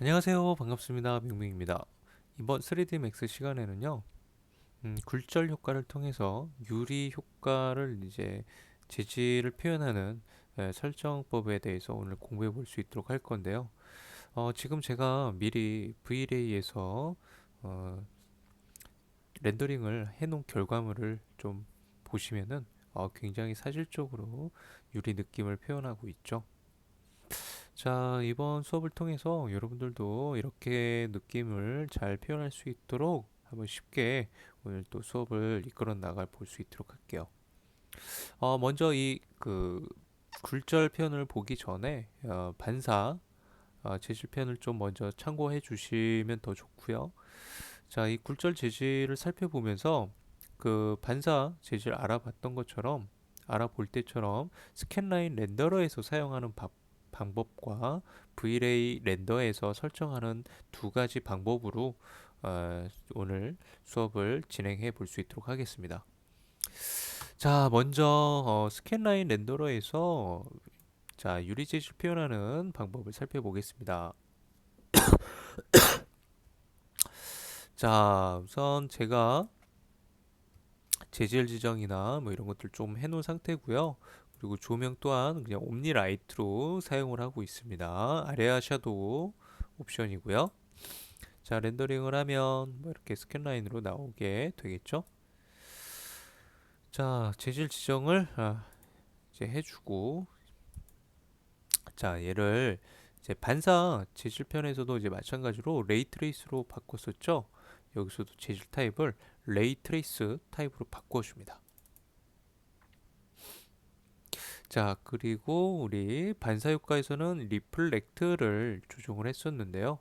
안녕하세요. 반갑습니다. 밍밍입니다. 이번 3D 맥스 시간에는요, 굴절 효과를 통해서 유리 효과를 이제 재질을 표현하는 설정법에 대해서 오늘 공부해 볼 수 있도록 할 건데요. 지금 제가 미리 V-Ray에서 어, 렌더링을 해놓은 결과물을 좀 보시면은 굉장히 사실적으로 유리 느낌을 표현하고 있죠. 자, 이번 수업을 통해서 여러분들도 이렇게 느낌을 잘 표현할 수 있도록 한번 쉽게 오늘 또 수업을 이끌어 나갈 볼 수 있도록 할게요. 먼저 이 굴절 표현을 보기 전에 반사 재질 표현을 좀 먼저 참고해 주시면 더 좋고요. 자, 이 굴절 재질을 살펴보면서 그 반사 재질 알아봤던 것처럼 알아볼 때처럼 스캔라인 렌더러에서 사용하는 방법과 V-Ray 렌더에서 설정하는 두 가지 방법으로 오늘 수업을 진행해 볼 수 있도록 하겠습니다. 자, 먼저 스캔라인 렌더러에서 자, 유리 재질 표현하는 방법을 살펴보겠습니다. 자, 우선 제가 재질 지정이나 뭐 이런 것들 좀 해놓은 상태고요. 그리고 조명 또한 그냥 옴니 라이트로 사용을 하고 있습니다. 아레아 샤도우 옵션이고요. 자, 렌더링을 하면 뭐 이렇게 스캔 라인으로 나오게 되겠죠. 자, 재질 지정을 이제 해주고, 자, 얘를 이제 반사 재질 편에서도 이제 마찬가지로 레이 트레이스로 바꿨었죠. 여기서도 재질 타입을 레이 트레이스 타입으로 바꿔줍니다. 자, 그리고 우리 반사 효과에서는 리플렉트를 조정을 했었는데요.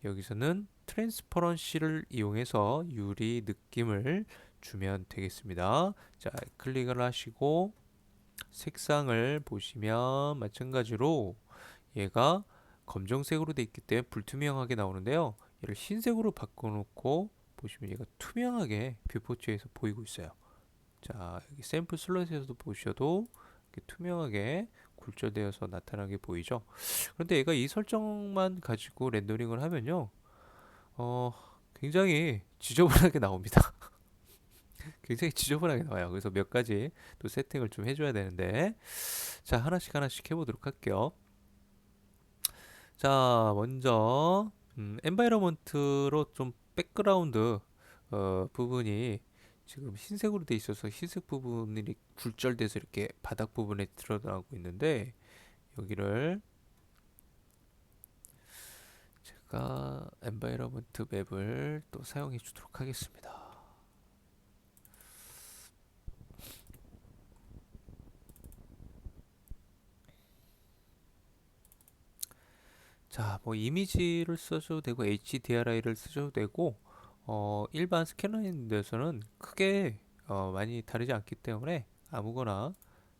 여기서는 트랜스퍼런시를 이용해서 유리 느낌을 주면 되겠습니다. 자, 클릭을 하시고 색상을 보시면 마찬가지로 얘가 검정색으로 되어 있기 때문에 불투명하게 나오는데요. 얘를 흰색으로 바꿔놓고 보시면 얘가 투명하게 뷰포트에서 보이고 있어요. 자, 여기 샘플 슬롯에서도 보셔도 이렇게 투명하게 굴절되어서 나타나게 보이죠. 그런데 얘가 이 설정만 가지고 렌더링을 하면요, 어, 굉장히 지저분하게 나옵니다. 굉장히 지저분하게 나와요. 그래서 몇 가지 또 세팅을 좀 해줘야 되는데, 자, 하나씩 하나씩 해보도록 할게요. 자, 먼저, 엔바이러먼트로 좀 백그라운드 부분이 지금 흰색으로 돼 있어서 흰색 부분이 굴절돼서 이렇게 바닥 부분에 드러나고 있는데, 여기를 제가 엔바이러먼트 맵을 또 사용해 주도록 하겠습니다. 자, 뭐 이미지를 써줘도 되고 HDRI를 쓰셔도 되고 일반 스캐너인데서는 크게 많이 다르지 않기 때문에 아무거나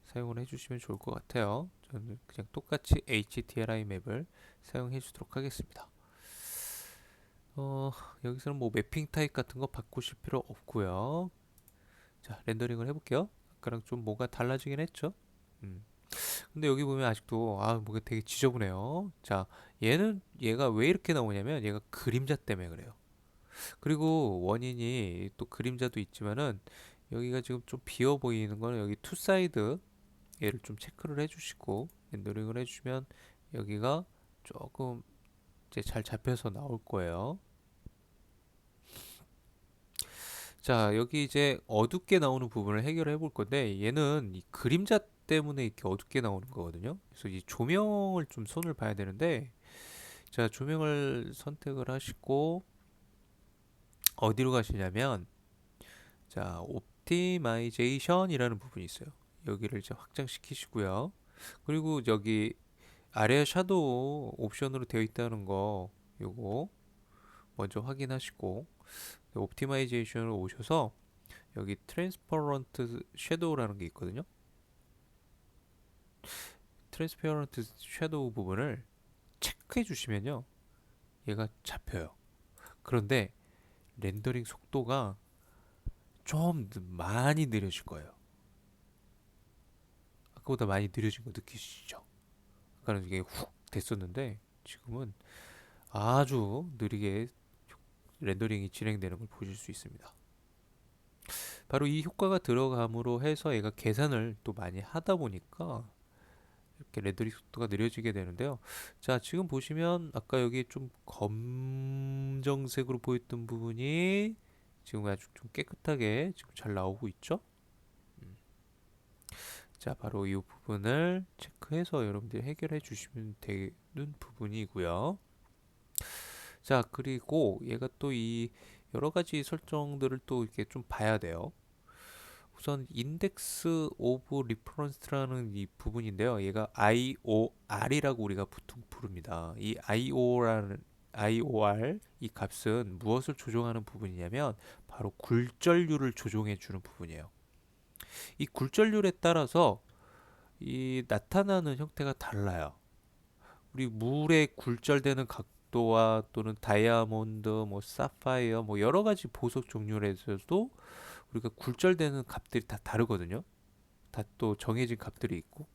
사용을 해주시면 좋을 것 같아요. 저는 그냥 똑같이 HDRI 맵을 사용해 주도록 하겠습니다. 어, 여기서는 뭐 매핑 타입 같은 거 바꾸실 필요 없고요. 자, 렌더링을 해볼게요. 아까랑 좀 뭐가 달라지긴 했죠. 음. 근데 여기 보면 아직도 뭐가 되게 지저분해요. 자, 얘가 왜 이렇게 나오냐면 얘가 그림자 때문에 그래요. 그리고 원인이 또 그림자도 있지만은 여기가 지금 좀 비어 보이는 거는 여기 투 사이드 얘를 좀 체크를 해주시고 렌더링을 해주시면 여기가 조금 이제 잘 잡혀서 나올 거예요. 자, 여기 이제 어둡게 나오는 부분을 해결해 볼 건데 얘는 이 그림자 때문에 이렇게 어둡게 나오는 거거든요. 그래서 이 조명을 좀 손을 봐야 되는데 자, 조명을 선택을 하시고 어디로 가시냐면 자, 옵티마이제이션이라는 부분이 있어요. 여기를 이제 확장시키시고요. 그리고 여기 아래 샤도우 옵션으로 되어 있다는 거 요거 먼저 확인하시고 옵티마이제이션으로 오셔서 여기 트랜스퍼런트 섀도우라는 게 있거든요. 트랜스퍼런트 섀도우 부분을 체크해 주시면요. 얘가 잡혀요. 그런데 렌더링 속도가 좀 많이 느려질 거예요. 아까보다 많이 느려진 거 느끼시죠? 아까는 이게 훅 됐었는데 지금은 아주 느리게 렌더링이 진행되는 걸 보실 수 있습니다. 바로 이 효과가 들어감으로 해서 얘가 계산을 또 많이 하다 보니까 이렇게 렌더링 속도가 느려지게 되는데요. 자, 지금 보시면 아까 여기 좀 검정색으로 보였던 부분이 지금 아주 좀 깨끗하게 지금 잘 나오고 있죠? 음. 자, 바로 이 부분을 체크해서 여러분들이 해결해 주시면 되는 부분이고요. 자, 그리고 얘가 또 이 여러 가지 설정들을 또 이렇게 좀 봐야 돼요. 우선 인덱스 오브 리퍼런스라는 이 부분인데요. 얘가 IOR이라고 우리가 보통 부릅니다. 이 IOR 이 값은 무엇을 조종하는 부분이냐면 바로 굴절률을 조종해 주는 부분이에요. 이 굴절률에 따라서 이 나타나는 형태가 달라요. 우리 물에 굴절되는 각도와 또는 다이아몬드, 뭐 사파이어, 뭐 여러 가지 보석 종류에서도 우리가 굴절되는 값들이 다 다르거든요. 다 또 정해진 값들이 있고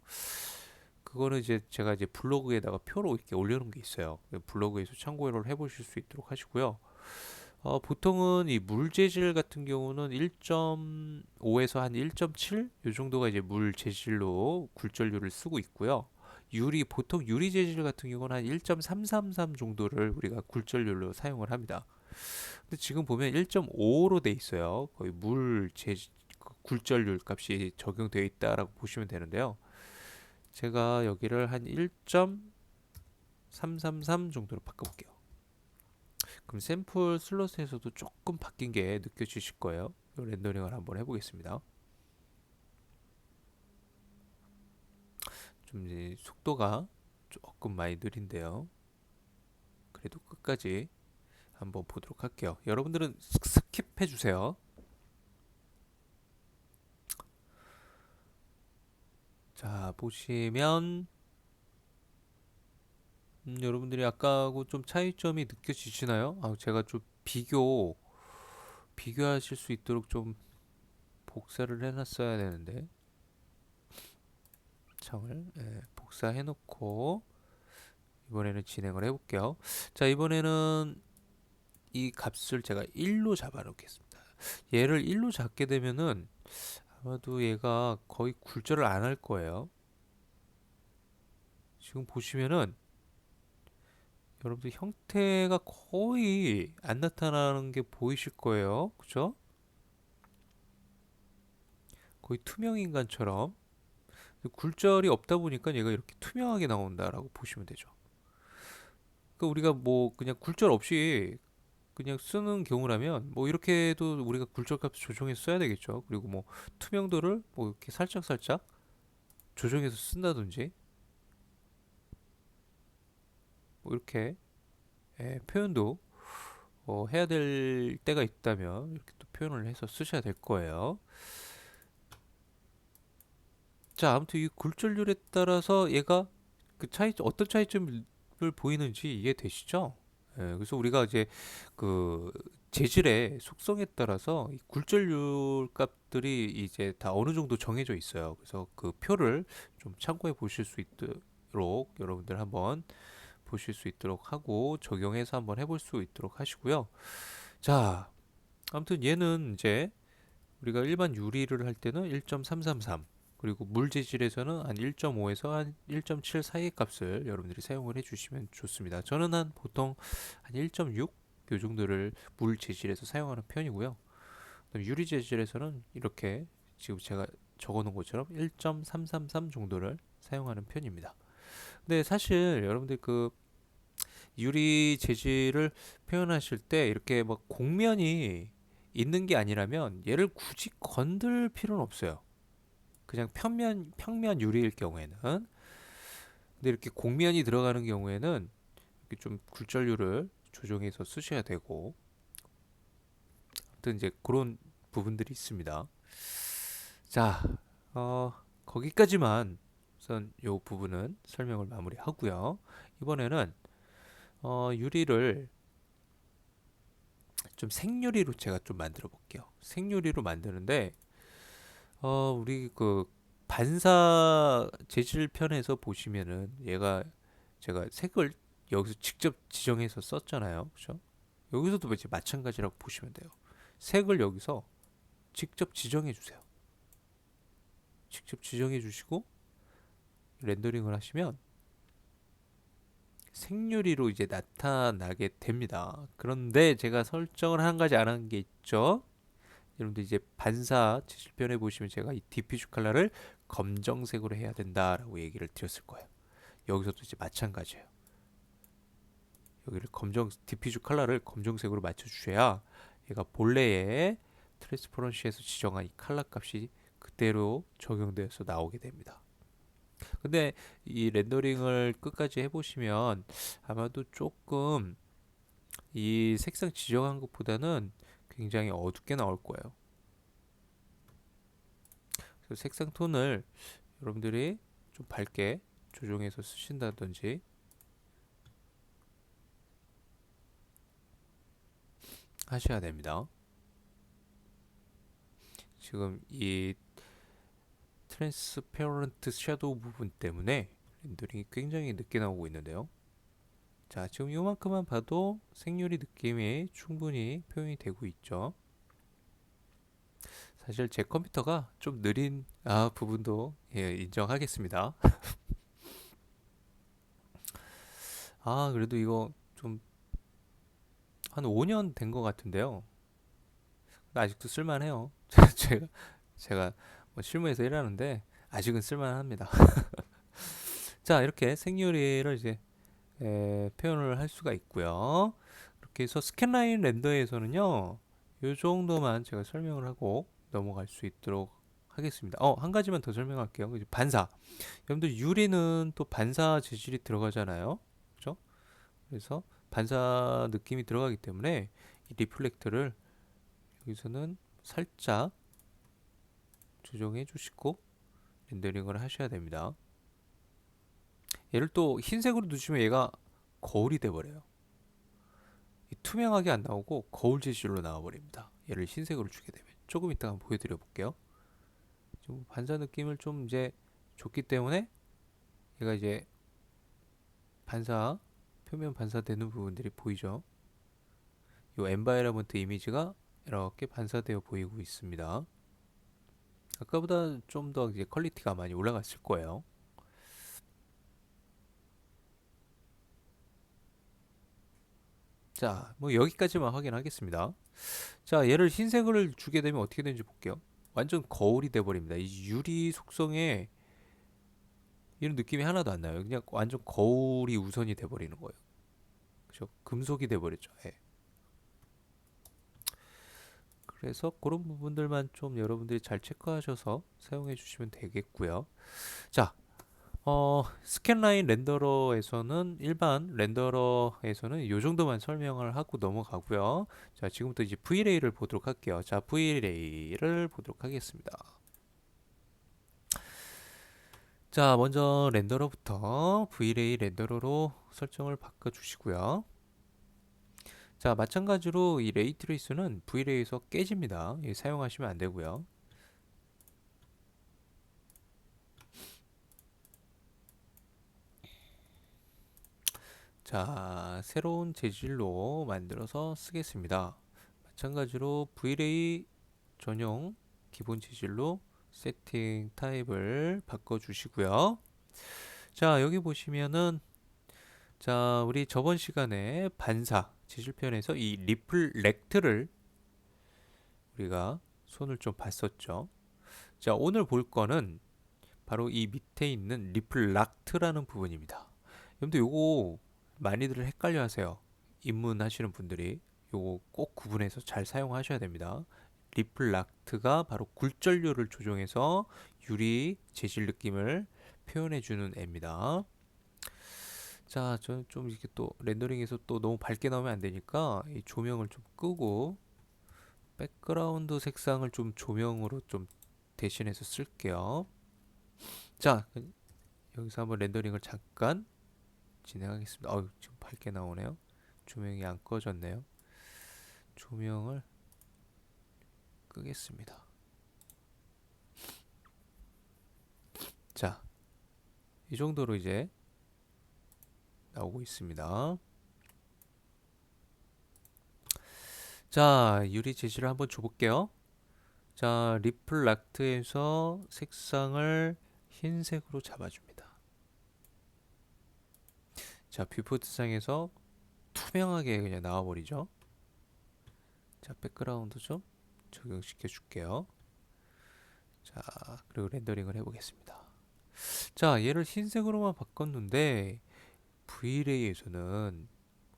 그거는 이제 제가 이제 블로그에다가 표로 이렇게 올려놓은 게 있어요. 블로그에서 참고를 해보실 수 있도록 하시고요. 보통은 이 물 재질 같은 경우는 1.5에서 한 1.7 이 정도가 이제 물 재질로 굴절률을 쓰고 있고요. 보통 유리 재질 같은 경우는 한 1.333 정도를 우리가 굴절률로 사용을 합니다. 근데 지금 보면 1.5로 돼 있어요. 거의 굴절률 값이 적용되어 있다라고 보시면 되는데요. 제가 여기를 한 1.333 정도로 바꿔볼게요. 그럼 샘플 슬롯에서도 조금 바뀐 게 느껴지실 거예요. 렌더링을 한번 해보겠습니다. 좀 이제 속도가 조금 많이 느린데요. 그래도 끝까지 한번 보도록 할게요. 여러분들은 스킵해 주세요. 자, 보시면 여러분들이 아까하고 좀 차이점이 느껴지시나요? 제가 좀 비교하실 수 있도록 좀 복사를 해놨어야 되는데 창을 복사해 놓고 이번에는 진행을 해볼게요. 자, 이번에는 이 값을 제가 1로 잡아 놓겠습니다. 얘를 1로 잡게 되면은 아마도 얘가 거의 굴절을 안 할 거예요. 지금 보시면은 여러분들 형태가 거의 안 나타나는 게 보이실 거예요. 그죠? 거의 투명 인간처럼 굴절이 없다 보니까 얘가 이렇게 투명하게 나온다라고 보시면 되죠. 그러니까 우리가 뭐 그냥 굴절 없이 그냥 쓰는 경우라면 뭐 이렇게도 우리가 굴절값 조정해서 써야 되겠죠. 그리고 뭐 투명도를 뭐 이렇게 살짝 살짝 조정해서 쓴다든지 뭐 이렇게 표현도 해야 될 때가 있다면 이렇게 또 표현을 해서 쓰셔야 될 거예요. 자, 아무튼 이 굴절률에 따라서 얘가 어떤 차이점을 보이는지 이해되시죠? 그래서 우리가 이제 그 재질의 속성에 따라서 이 굴절률 값들이 이제 다 어느 정도 정해져 있어요. 그래서 그 표를 좀 참고해 보실 수 있도록 여러분들 한번 보실 수 있도록 하고 적용해서 한번 해볼 수 있도록 하시고요. 자, 아무튼 얘는 이제 우리가 일반 유리를 할 때는 1.333 그리고 물 재질에서는 한 1.5에서 한 1.7 사이의 값을 여러분들이 사용을 해주시면 좋습니다. 저는 한 보통 한 1.6 요 정도를 물 재질에서 사용하는 편이고요. 그다음 유리 재질에서는 이렇게 지금 제가 적어놓은 것처럼 1.333 정도를 사용하는 편입니다. 근데 사실 여러분들 그 유리 재질을 표현하실 때 이렇게 막 곡면이 있는 게 아니라면 얘를 굳이 건들 필요는 없어요. 그냥 평면 유리일 경우에는. 근데 이렇게 곡면이 들어가는 경우에는 이렇게 좀 굴절률을 조정해서 쓰셔야 되고, 아무튼 이제 그런 부분들이 있습니다. 자, 거기까지만 우선 이 부분은 설명을 마무리하고요. 이번에는 유리를 좀 생유리로 제가 좀 만들어 볼게요. 생유리로 만드는데 우리 그 반사 재질 편에서 보시면은 얘가 제가 색을 여기서 직접 지정해서 썼잖아요. 그죠? 여기서도 이제 마찬가지라고 보시면 돼요. 색을 여기서 직접 지정해 주세요. 직접 지정해 주시고 렌더링을 하시면 생유리로 이제 나타나게 됩니다. 그런데 제가 설정을 한 가지 안 한 게 있죠. 여러분들 이제 반사 제실편에 보시면 제가 이 디퓨즈 컬러를 검정색으로 해야 된다라고 얘기를 드렸을 거예요. 여기서도 이제 마찬가지예요. 여기를 디퓨즈 컬러를 검정색으로 맞춰주셔야 얘가 본래의 트랜스퍼런시에서 지정한 이 컬러 값이 그대로 적용되어서 나오게 됩니다. 근데 이 렌더링을 끝까지 해보시면 아마도 조금 이 색상 지정한 것보다는 굉장히 어둡게 나올 거예요. 그래서 색상 톤을 여러분들이 좀 밝게 조정해서 쓰신다든지 하셔야 됩니다. 지금 이 트랜스페런트 섀도우 부분 때문에 렌더링이 굉장히 늦게 나오고 있는데요. 자, 지금 이만큼만 봐도 생유리 느낌이 충분히 표현이 되고 있죠. 사실 제 컴퓨터가 좀 느린 부분도 인정하겠습니다. 그래도 이거 좀 한 5년 된 것 같은데요. 아직도 쓸만해요. 제가 뭐 실무에서 일하는데 아직은 쓸만합니다. 자, 이렇게 생유리를 이제 표현을 할 수가 있고요. 이렇게 해서 스캔라인 렌더에서는요, 이 정도만 제가 설명을 하고 넘어갈 수 있도록 하겠습니다. 한 가지만 더 설명할게요. 반사. 여러분들 유리는 또 반사 재질이 들어가잖아요. 그죠? 그래서 반사 느낌이 들어가기 때문에 이 리플렉터를 여기서는 살짝 조정해 주시고 렌더링을 하셔야 됩니다. 얘를 또 흰색으로 두시면 얘가 거울이 돼 버려요. 투명하게 안 나오고 거울 재질로 나와 버립니다. 얘를 흰색으로 주게 되면 조금 이따 한번 보여드려 볼게요. 좀 반사 느낌을 좀 이제 줬기 때문에 얘가 이제 반사 표면 반사되는 부분들이 보이죠. 이 엔바이러먼트 이미지가 이렇게 반사되어 보이고 있습니다. 아까보다 좀 더 이제 퀄리티가 많이 올라갔을 거예요. 자, 뭐 여기까지만 확인하겠습니다. 자, 얘를 흰색을 주게 되면 어떻게 되는지 볼게요. 완전 거울이 돼버립니다. 이 유리 속성에 이런 느낌이 하나도 안 나요. 그냥 완전 거울이 우선이 돼버리는 거예요. 그죠? 금속이 돼버렸죠. 예. 그래서 그런 부분들만 좀 여러분들이 잘 체크하셔서 사용해 주시면 되겠고요. 자, 스캔라인 렌더러에서는 일반 렌더러에서는 이 정도만 설명을 하고 넘어가고요. 자, 지금부터 이제 Vlay를 보도록 할게요. 자, Vlay를 보도록 하겠습니다. 자, 먼저 렌더러부터 Vray 렌더러로 설정을 바꿔 주시고요. 자, 마찬가지로 이 레이 트레이스는 Vlay에서 깨집니다. 사용하시면 안 되고요. 자, 새로운 재질로 만들어서 쓰겠습니다. 마찬가지로 Vray 전용 기본 재질로 세팅 타입을 바꿔 주시고요. 자, 여기 보시면은 자, 우리 저번 시간에 반사 재질편에서 이 리플렉트를 우리가 손을 좀 봤었죠. 자, 오늘 볼 거는 바로 이 밑에 있는 리플락트라는 부분입니다. 여러분들 요거 많이들 헷갈려 하세요. 입문하시는 분들이 요거 꼭 구분해서 잘 사용하셔야 됩니다. 리플락트가 바로 굴절료를 조정해서 유리 재질 느낌을 표현해 주는 애입니다. 자, 저는 좀 이렇게 또 렌더링에서 또 너무 밝게 나오면 안 되니까 이 조명을 좀 끄고 백그라운드 색상을 좀 조명으로 좀 대신해서 쓸게요. 자, 여기서 한번 렌더링을 잠깐 진행하겠습니다. 지금 밝게 나오네요. 조명이 안 꺼졌네요. 조명을 끄겠습니다. 자, 이 정도로 이제 나오고 있습니다. 자, 유리 재질을 한번 줘볼게요. 자, 리플락트에서 색상을 흰색으로 잡아줍니다. 자, 뷰포트상에서 투명하게 그냥 나와버리죠. 자, 백그라운드 좀 적용시켜 줄게요. 자, 그리고 렌더링을 해보겠습니다. 자, 얘를 흰색으로만 바꿨는데 V레이에서는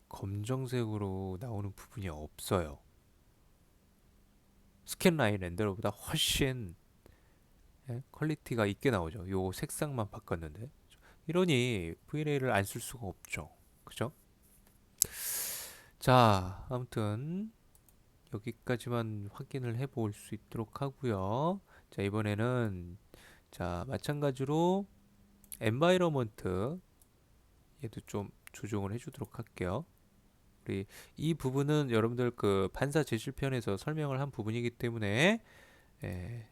검정색으로 나오는 부분이 없어요. 스캔라인 렌더러보다 훨씬 퀄리티가 있게 나오죠. 요 색상만 바꿨는데 이러니 V레이를 안 쓸 수가 없죠. 그죠? 자, 아무튼 여기까지만 확인을 해볼 수 있도록 하고요. 자, 이번에는 자, 마찬가지로 엔바이러먼트 얘도 좀 조정을 해주도록 할게요. 우리 이 부분은 여러분들 그 반사 제출편에서 설명을 한 부분이기 때문에 예,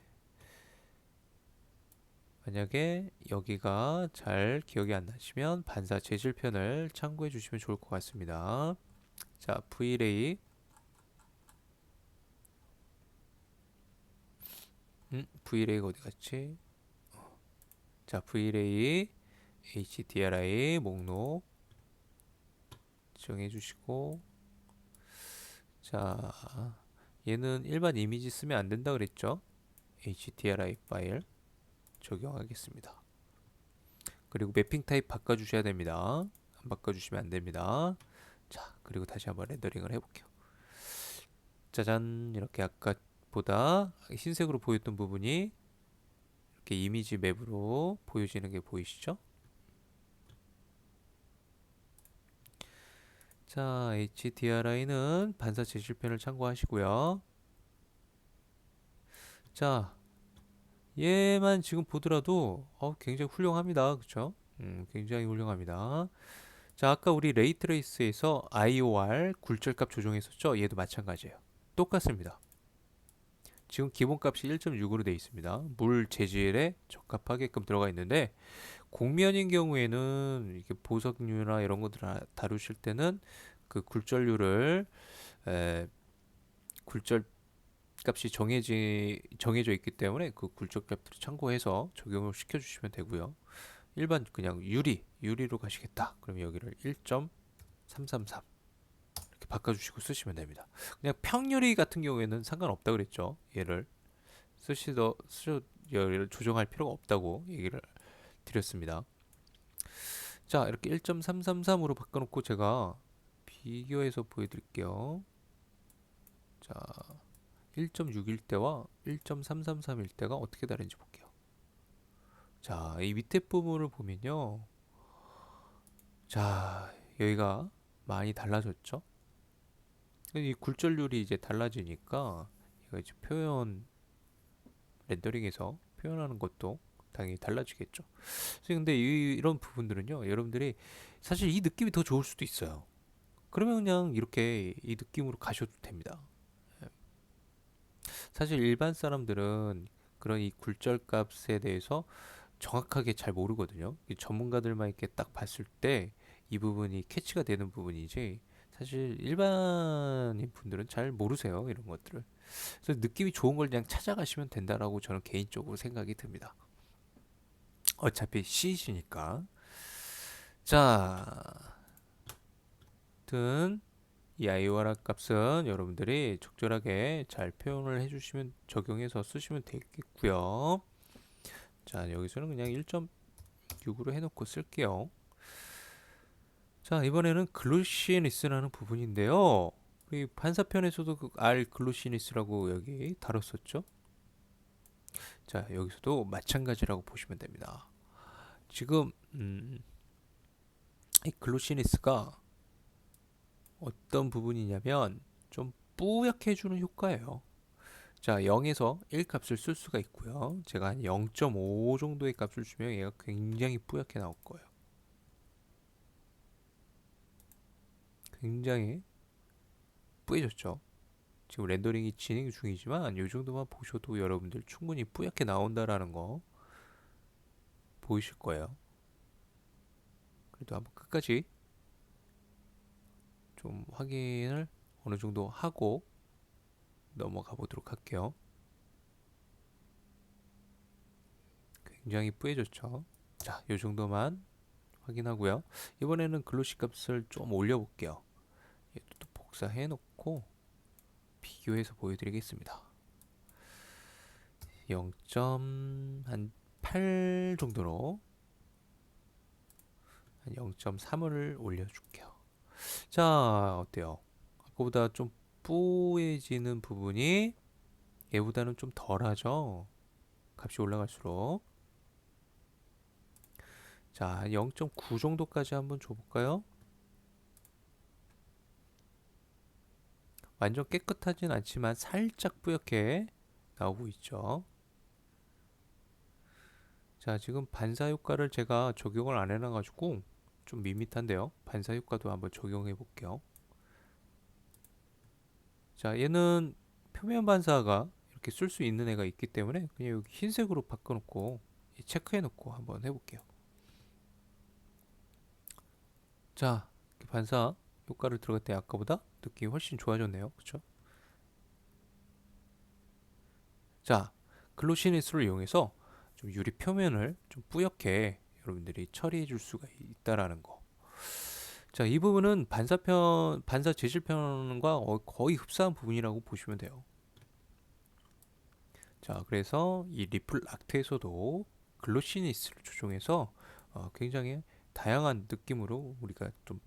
만약에 여기가 잘 기억이 안 나시면 반사 제출편을 참고해 주시면 좋을 것 같습니다. 자, V레이 V레이가 어디 갔지? 자, V레이 HDRI 목록 정해 주시고 자, 얘는 일반 이미지 쓰면 안 된다 그랬죠? HDRI 파일 적용하겠습니다. 그리고 매핑 타입 바꿔주셔야 됩니다. 안 바꿔주시면 안 됩니다. 자, 그리고 다시 한번 렌더링을 해볼게요. 짜잔, 이렇게 아까보다 흰색으로 보였던 부분이 이렇게 이미지 맵으로 보여지는 게 보이시죠? 자, HDRI는 반사 제출편을 참고하시고요. 자, 얘만 지금 보더라도 굉장히 훌륭합니다. 그쵸? 굉장히 훌륭합니다. 자, 아까 우리 레이트레이스에서 IOR 굴절값 조정했었죠? 얘도 마찬가지예요. 똑같습니다. 지금 기본값이 1.6으로 되어 있습니다. 물 재질에 적합하게끔 들어가 있는데 곡면인 경우에는 이렇게 보석류나 이런 것들 다루실 때는 그 굴절률을 굴절 값이 정해져 있기 때문에 그 굴절 값들을 참고해서 적용을 시켜주시면 되고요. 일반 그냥 유리로 가시겠다. 그럼 여기를 1.333 이렇게 바꿔주시고 쓰시면 됩니다. 그냥 평유리 같은 경우에는 상관없다 그랬죠. 얘를 얘를 조정할 필요가 없다고 얘기를 드렸습니다. 자, 이렇게 1.333으로 바꿔놓고 제가 비교해서 보여드릴게요. 자, 1.6일 때와 1.333일 때가 어떻게 다른지 볼게요. 자, 이 밑에 부분을 보면요. 자, 여기가 많이 달라졌죠? 이 굴절률이 이제 달라지니까 얘가 이제 렌더링에서 표현하는 것도 당연히 달라지겠죠. 근데 이런 부분들은요, 여러분들이 사실 이 느낌이 더 좋을 수도 있어요. 그러면 그냥 이렇게 이 느낌으로 가셔도 됩니다. 사실 일반 사람들은 그런 이 굴절 값에 대해서 정확하게 잘 모르거든요. 전문가들만 이렇게 딱 봤을 때 이 부분이 캐치가 되는 부분이지 사실 일반인 분들은 잘 모르세요. 이런 것들을. 그래서 느낌이 좋은 걸 그냥 찾아가시면 된다라고 저는 개인적으로 생각이 듭니다. 어차피 C이시니까. 자, 아무튼 이 IOR 값은 여러분들이 적절하게 잘 표현을 해주시면 적용해서 쓰시면 되겠고요. 자, 여기서는 그냥 1.6으로 해놓고 쓸게요. 자, 이번에는 글로시니스라는 부분인데요. 이 판사편에서도 그 R 글로시니스라고 여기 다뤘었죠. 자, 여기서도 마찬가지라고 보시면 됩니다. 지금 이 글로시니스가 어떤 부분이냐면 좀 뿌옇게 해주는 효과예요. 자, 0에서 1 값을 쓸 수가 있고요. 제가 한 0.5 정도의 값을 주면 얘가 굉장히 뿌옇게 나올 거예요. 굉장히 뿌얘졌죠. 지금 렌더링이 진행 중이지만 이 정도만 보셔도 여러분들 충분히 뿌옇게 나온다라는 거 보이실 거예요. 그래도 한번 끝까지 좀 확인을 어느 정도 하고 넘어가 보도록 할게요. 굉장히 뿌얘졌죠. 자, 이 정도만 확인하고요. 이번에는 글로시 값을 좀 올려볼게요. 얘도 또 복사해 놓고 비교해서 보여드리겠습니다. 0.8 정도로 한 0.3을 올려줄게요. 자, 어때요? 아까보다 좀 뿌얘지는 부분이 얘보다는 좀 덜하죠? 값이 올라갈수록. 자, 0.9 정도까지 한번 줘볼까요? 완전 깨끗하진 않지만 살짝 뿌옇게 나오고 있죠. 자, 지금 반사 효과를 제가 적용을 안 해놔가지고 좀 밋밋한데요. 반사 효과도 한번 적용해 볼게요. 자, 얘는 표면 반사가 이렇게 쓸 수 있는 애가 있기 때문에 그냥 여기 흰색으로 바꿔놓고 체크해 놓고 한번 해볼게요. 자, 반사 효과를 들어갈 때 아까보다 느낌이 훨씬 좋아졌네요. 그쵸? 자, 글로시니스를 이용해서 좀 유리 표면을 좀 뿌옇게 여러분들이 처리해 줄 수가 있다라는 거. 자, 이 부분은 반사 재질편과 거의 흡사한 부분이라고 보시면 돼요. 자, 그래서 이 리플 아트에서도 글로시니스를 조정해서 굉장히 다양한 느낌으로 우리가 좀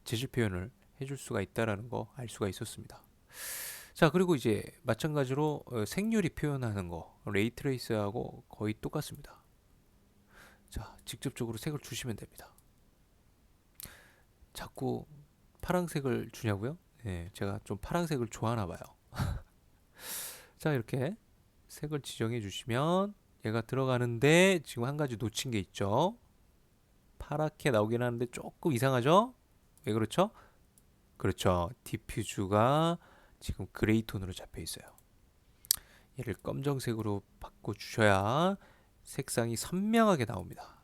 재질 표현을 해줄 수가 있다라는 거 알 수가 있었습니다. 자, 그리고 이제 마찬가지로 생유리 표현하는 거 레이트레이스하고 거의 똑같습니다. 자, 직접적으로 색을 주시면 됩니다. 자꾸 파란색을 주냐고요? 네, 제가 좀 파란색을 좋아하나 봐요. 자, 이렇게 색을 지정해 주시면 얘가 들어가는데 지금 한 가지 놓친 게 있죠. 파랗게 나오긴 하는데 조금 이상하죠? 왜 그렇죠? 그렇죠. 디퓨즈가 지금 그레이 톤으로 잡혀 있어요. 얘를 검정색으로 바꿔 주셔야 색상이 선명하게 나옵니다.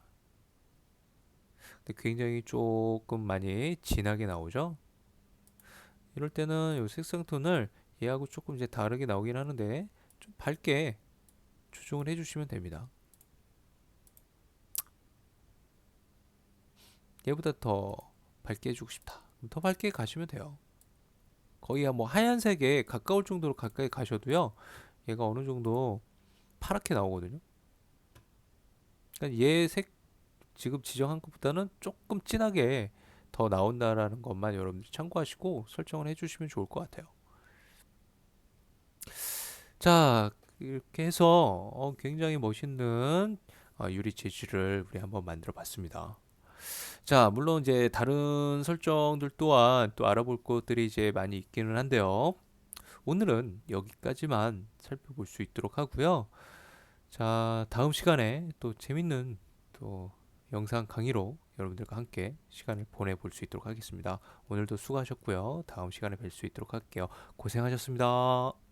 근데 굉장히 조금 많이 진하게 나오죠. 이럴 때는 이 색상 톤을 얘하고 조금 이제 다르게 나오긴 하는데 좀 밝게 조정을 해주시면 됩니다. 얘보다 더 밝게 해주고 싶다. 그럼 더 밝게 가시면 돼요. 거의 뭐 하얀색에 가까울 정도로 가까이 가셔도요. 얘가 어느 정도 파랗게 나오거든요. 그러니까 얘 색 지금 지정한 것보다는 조금 진하게 더 나온다라는 것만 여러분들 참고하시고 설정을 해주시면 좋을 것 같아요. 자, 이렇게 해서 굉장히 멋있는 유리 재질을 우리 한번 만들어 봤습니다. 자, 물론 이제 다른 설정들 또한 또 알아볼 것들이 이제 많이 있기는 한데요. 오늘은 여기까지만 살펴볼 수 있도록 하고요. 자, 다음 시간에 또 재밌는 또 영상 강의로 여러분들과 함께 시간을 보내볼 수 있도록 하겠습니다. 오늘도 수고하셨고요. 다음 시간에 뵐 수 있도록 할게요. 고생하셨습니다.